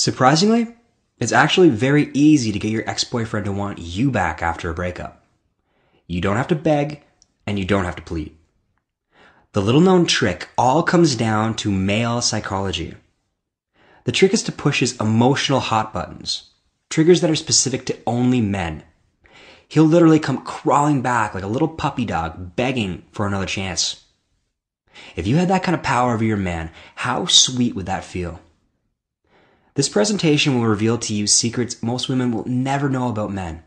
Surprisingly, it's actually very easy to get your ex-boyfriend to want you back after a breakup. You don't have to beg, and you don't have to plead. The little-known trick all comes down to male psychology. The trick is to push his emotional hot buttons, triggers that are specific to only men. He'll literally come crawling back like a little puppy dog, begging for another chance. If you had that kind of power over your man, how sweet would that feel? This presentation will reveal to you secrets most women will never know about men.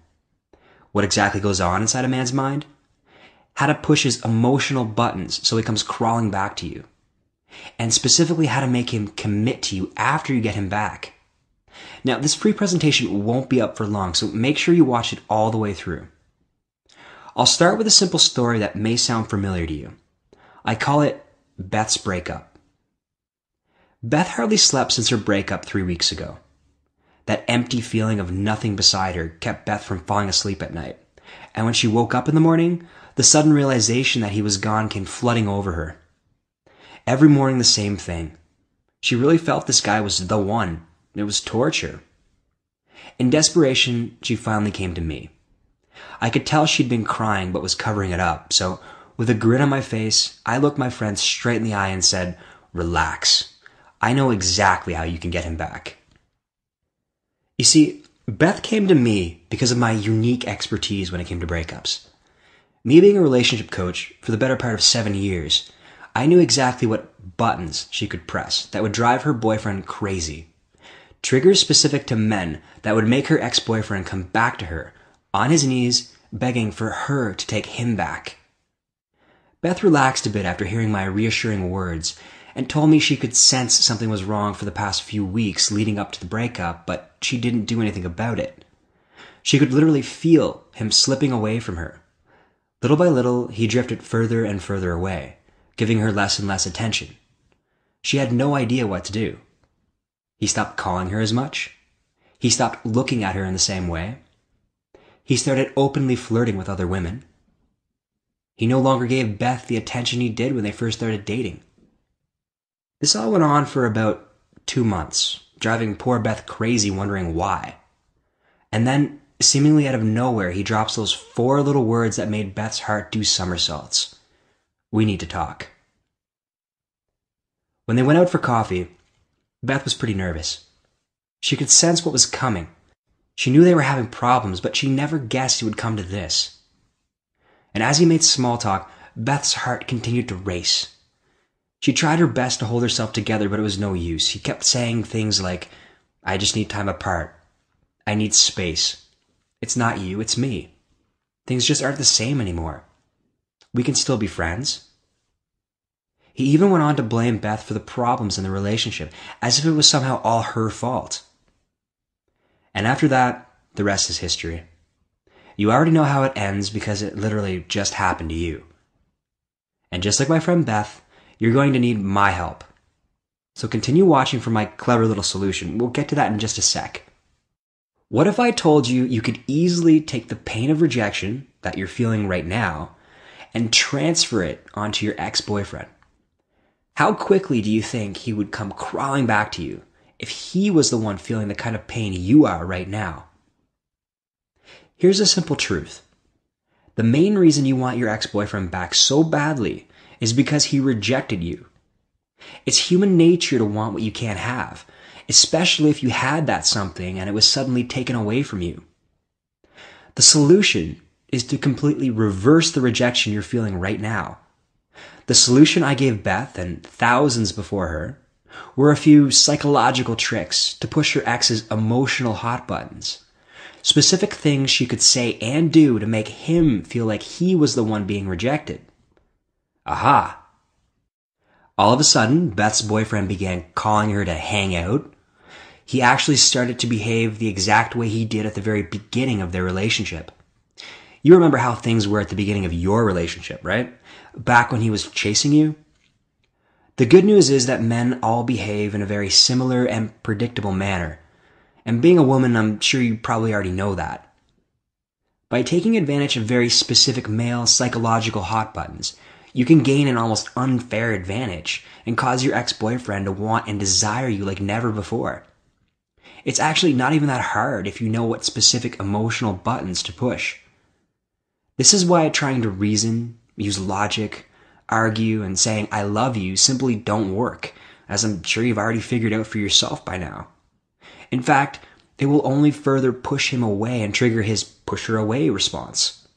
What exactly goes on inside a man's mind? How to push his emotional buttons so he comes crawling back to you. And specifically how to make him commit to you after you get him back. Now, this free presentation won't be up for long, so make sure you watch it all the way through. I'll start with a simple story that may sound familiar to you. I call it Beth's breakup. Beth hardly slept since her breakup 3 weeks ago. That empty feeling of nothing beside her kept Beth from falling asleep at night. And when she woke up in the morning, the sudden realization that he was gone came flooding over her. Every morning the same thing. She really felt this guy was the one. It was torture. In desperation, she finally came to me. I could tell she'd been crying but was covering it up, so with a grin on my face, I looked my friend straight in the eye and said, "Relax. I know exactly how you can get him back." You see, Beth came to me because of my unique expertise when it came to breakups. Me being a relationship coach for the better part of 7 years, I knew exactly what buttons she could press that would drive her boyfriend crazy. Triggers specific to men that would make her ex-boyfriend come back to her, on his knees, begging for her to take him back. Beth relaxed a bit after hearing my reassuring words and told me she could sense something was wrong for the past few weeks leading up to the breakup, but she didn't do anything about it. She could literally feel him slipping away from her. Little by little, he drifted further and further away, giving her less and less attention. She had no idea what to do. He stopped calling her as much. He stopped looking at her in the same way. He started openly flirting with other women. He no longer gave Beth the attention he did when they first started dating. This all went on for about 2 months, driving poor Beth crazy wondering why. And then, seemingly out of nowhere, he drops those 4 little words that made Beth's heart do somersaults. "We need to talk." When they went out for coffee, Beth was pretty nervous. She could sense what was coming. She knew they were having problems, but she never guessed it would come to this. And as he made small talk, Beth's heart continued to race. She tried her best to hold herself together, but it was no use. He kept saying things like, "I just need time apart. I need space. It's not you, it's me. Things just aren't the same anymore. We can still be friends." He even went on to blame Beth for the problems in the relationship, as if it was somehow all her fault. And after that, the rest is history. You already know how it ends because it literally just happened to you. And just like my friend Beth, you're going to need my help. So continue watching for my clever little solution. We'll get to that in just a sec. What if I told you you could easily take the pain of rejection that you're feeling right now and transfer it onto your ex-boyfriend? How quickly do you think he would come crawling back to you if he was the one feeling the kind of pain you are right now? Here's a simple truth. The main reason you want your ex-boyfriend back so badly is because he rejected you. It's human nature to want what you can't have, especially if you had that something and it was suddenly taken away from you. The solution is to completely reverse the rejection you're feeling right now. The solution I gave Beth and thousands before her were a few psychological tricks to push her ex's emotional hot buttons. Specific things she could say and do to make him feel like he was the one being rejected. Aha! All of a sudden, Beth's boyfriend began calling her to hang out. He actually started to behave the exact way he did at the very beginning of their relationship. You remember how things were at the beginning of your relationship, right? Back when he was chasing you? The good news is that men all behave in a very similar and predictable manner. And being a woman, I'm sure you probably already know that. By taking advantage of very specific male psychological hot buttons, you can gain an almost unfair advantage and cause your ex-boyfriend to want and desire you like never before. It's actually not even that hard if you know what specific emotional buttons to push. This is why trying to reason, use logic, argue, and saying I love you simply don't work, as I'm sure you've already figured out for yourself by now. In fact, it will only further push him away and trigger his push her away response.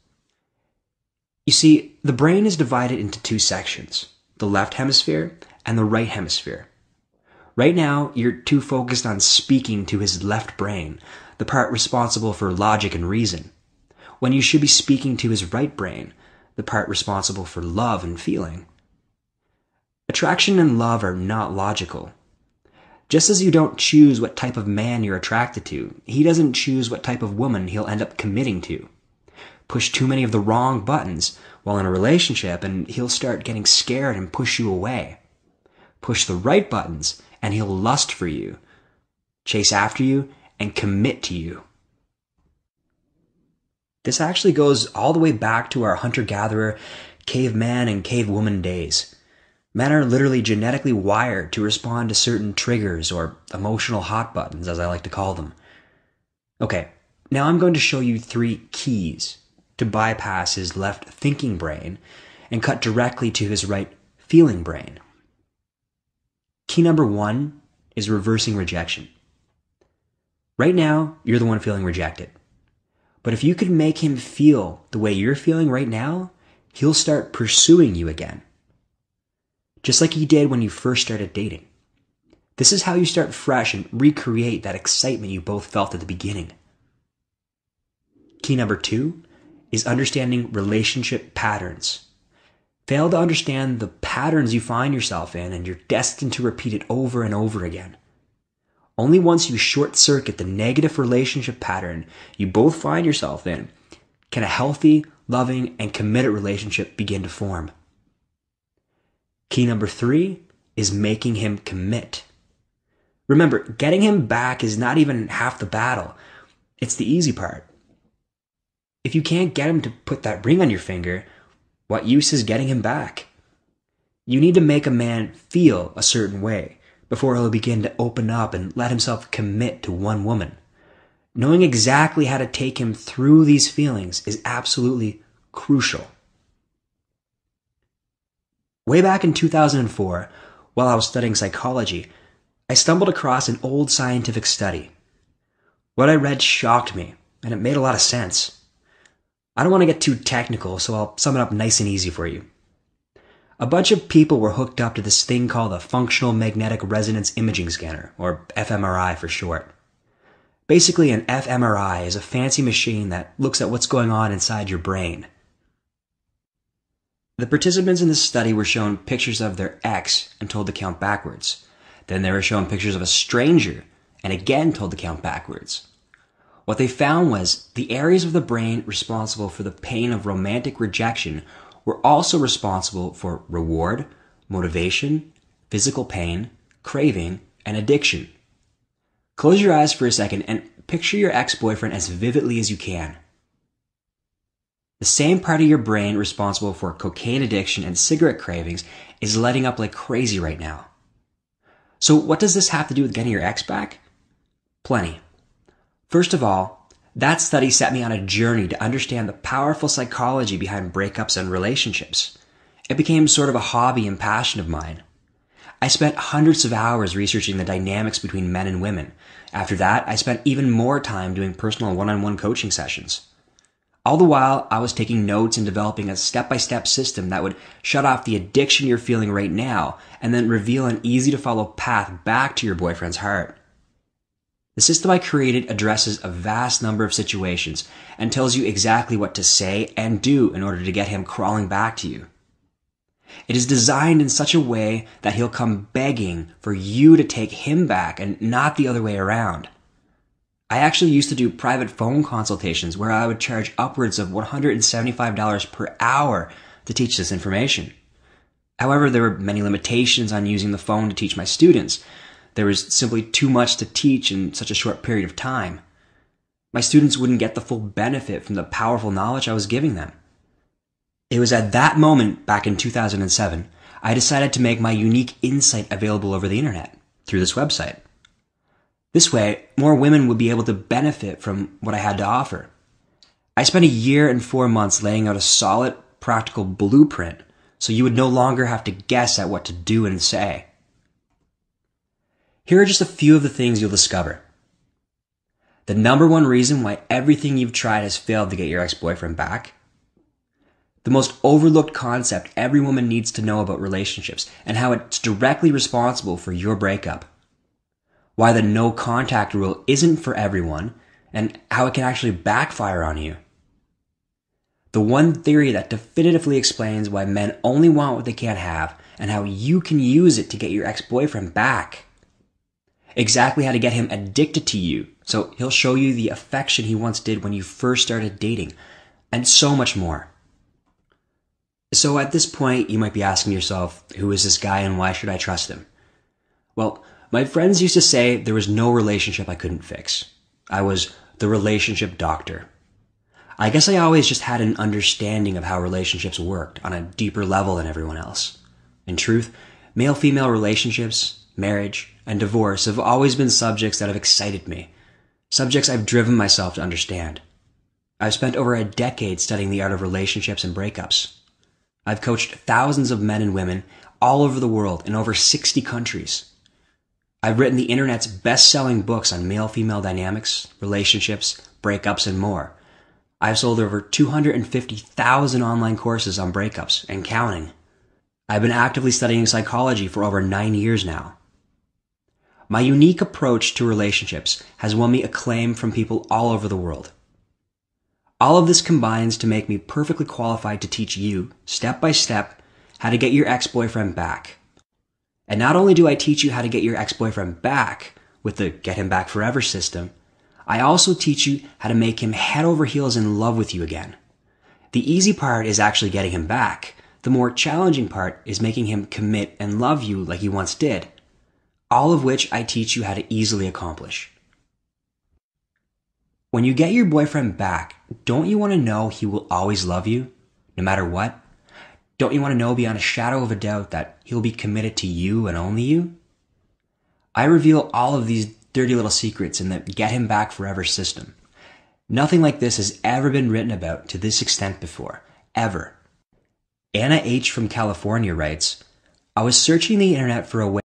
You see, the brain is divided into two sections, the left hemisphere and the right hemisphere. Right now, you're too focused on speaking to his left brain, the part responsible for logic and reason, when you should be speaking to his right brain, the part responsible for love and feeling. Attraction and love are not logical. Just as you don't choose what type of man you're attracted to, he doesn't choose what type of woman he'll end up committing to. Push too many of the wrong buttons while in a relationship and he'll start getting scared and push you away. Push the right buttons and he'll lust for you, chase after you, and commit to you. This actually goes all the way back to our hunter-gatherer, caveman, and cavewoman days. Men are literally genetically wired to respond to certain triggers or emotional hot buttons, as I like to call them. Okay, now I'm going to show you 3 keys to bypass his left thinking brain and cut directly to his right feeling brain. Key number 1 is reversing rejection. Right now, you're the one feeling rejected. But if you could make him feel the way you're feeling right now, he'll start pursuing you again. Just like he did when you first started dating. This is how you start fresh and recreate that excitement you both felt at the beginning. Key number 2 is understanding relationship patterns. Fail to understand the patterns you find yourself in and you're destined to repeat it over and over again. Only once you short-circuit the negative relationship pattern you both find yourself in can a healthy, loving, and committed relationship begin to form. Key number 3 is making him commit. Remember, getting him back is not even half the battle. It's the easy part. If you can't get him to put that ring on your finger, what use is getting him back? You need to make a man feel a certain way before he'll begin to open up and let himself commit to one woman. Knowing exactly how to take him through these feelings is absolutely crucial. Way back in 2004, while I was studying psychology, I stumbled across an old scientific study. What I read shocked me, and it made a lot of sense. I don't want to get too technical, so I'll sum it up nice and easy for you. A bunch of people were hooked up to this thing called a functional magnetic resonance imaging scanner, or fMRI for short. Basically, an fMRI is a fancy machine that looks at what's going on inside your brain. The participants in this study were shown pictures of their ex and told to count backwards. Then they were shown pictures of a stranger and again told to count backwards. What they found was the areas of the brain responsible for the pain of romantic rejection were also responsible for reward, motivation, physical pain, craving, and addiction. Close your eyes for a second and picture your ex-boyfriend as vividly as you can. The same part of your brain responsible for cocaine addiction and cigarette cravings is lighting up like crazy right now. So what does this have to do with getting your ex back? Plenty. First of all, that study set me on a journey to understand the powerful psychology behind breakups and relationships. It became sort of a hobby and passion of mine. I spent hundreds of hours researching the dynamics between men and women. After that, I spent even more time doing personal one-on-one coaching sessions. All the while, I was taking notes and developing a step-by-step system that would shut off the addiction you're feeling right now and then reveal an easy-to-follow path back to your boyfriend's heart. The system I created addresses a vast number of situations and tells you exactly what to say and do in order to get him crawling back to you. It is designed in such a way that he'll come begging for you to take him back and not the other way around. I actually used to do private phone consultations where I would charge upwards of $175 per hour to teach this information. However, there were many limitations on using the phone to teach my students. There was simply too much to teach in such a short period of time. My students wouldn't get the full benefit from the powerful knowledge I was giving them. It was at that moment, back in 2007, I decided to make my unique insight available over the internet, through this website. This way, more women would be able to benefit from what I had to offer. I spent a year and 4 months laying out a solid, practical blueprint so you would no longer have to guess at what to do and say. Here are just a few of the things you'll discover. The number one reason why everything you've tried has failed to get your ex-boyfriend back. The most overlooked concept every woman needs to know about relationships and how it's directly responsible for your breakup. Why the no contact rule isn't for everyone and how it can actually backfire on you. The one theory that definitively explains why men only want what they can't have and how you can use it to get your ex-boyfriend back. Exactly how to get him addicted to you so he'll show you the affection he once did when you first started dating, and so much more. So at this point, you might be asking yourself, who is this guy and why should I trust him? Well, my friends used to say there was no relationship I couldn't fix. I was the relationship doctor. I guess I always just had an understanding of how relationships worked on a deeper level than everyone else. In truth, male-female relationships, marriage, and divorce have always been subjects that have excited me, subjects I've driven myself to understand. I've spent over a decade studying the art of relationships and breakups. I've coached thousands of men and women all over the world in over 60 countries. I've written the internet's best-selling books on male-female dynamics, relationships, breakups, and more. I've sold over 250,000 online courses on breakups and counting. I've been actively studying psychology for over 9 years now. My unique approach to relationships has won me acclaim from people all over the world. All of this combines to make me perfectly qualified to teach you, step by step, how to get your ex-boyfriend back. And not only do I teach you how to get your ex-boyfriend back with the Get Him Back Forever system, I also teach you how to make him head over heels in love with you again. The easy part is actually getting him back. The more challenging part is making him commit and love you like he once did. All of which I teach you how to easily accomplish. When you get your boyfriend back, don't you want to know he will always love you, no matter what? Don't you want to know beyond a shadow of a doubt that he'll be committed to you and only you? I reveal all of these dirty little secrets in the Get Him Back Forever system. Nothing like this has ever been written about to this extent before, ever. Anna H. from California writes, I was searching the internet for a way